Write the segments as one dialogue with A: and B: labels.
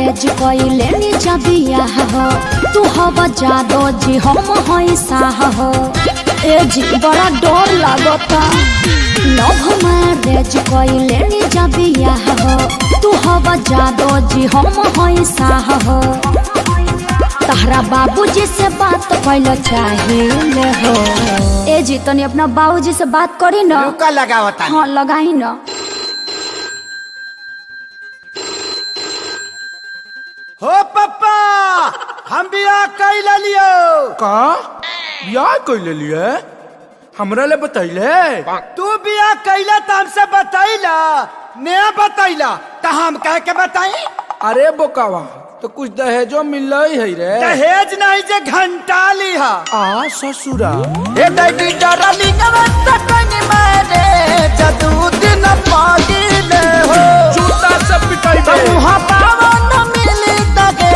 A: marriage कइले नी जबिया हो तू हवा जादो जी हम हई साह हो ए जी बड़ा डर लागता लव मैरिज कइले नी जबिया हो तू हवा जादो जी हम हई साह हो तहरा बाबूजी से बात कइलो चाहिए हो ए जी तनी अपना बाबूजी से बात करी ना
B: रुका लगावता
A: हाँ लगाई ना
B: हो पप्पा हम बियाह कैल लियो
C: का बियाह कैले लिए हमरा ले बतैले
B: तू बियाह कैला त हमसे बतैला ने बतैला त हम कह के बताई
C: अरे बोकावा तो कुछ दहेजो मिल है रे
B: दहेज नहीं जे घंटा ली हा
C: आ ससुरा
B: ए दैडी डरली गवत कनी मारे जदू दिन पागिले हो
C: जूता से पिटाई बे
B: मुहा पावन मिली दगे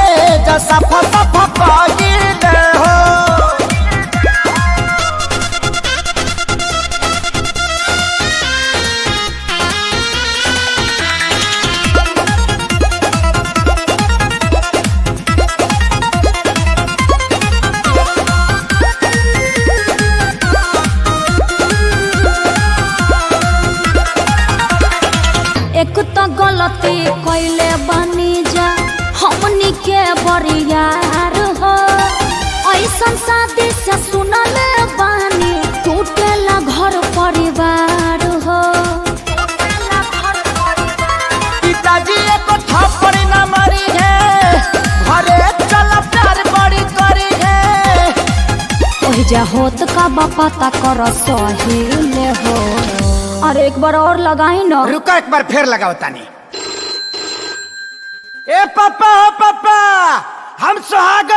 B: जसा फसा पागिले हो
A: एक तो गलती कइले बानी जा हमनी के बरियार हो ऐसन शादी से सुनले बानी टूटेला घर परिवार हो
B: पिताजी एको थप्पड़ न मारी है घरे चल प्यार बड़ी करी है
A: ओहि जा होत का पता कर सहिले हो अरे एक बार और लगाई ना
B: रुका एक बार फिर लगाओ तानी ए पापा हो पापा हम सुहाग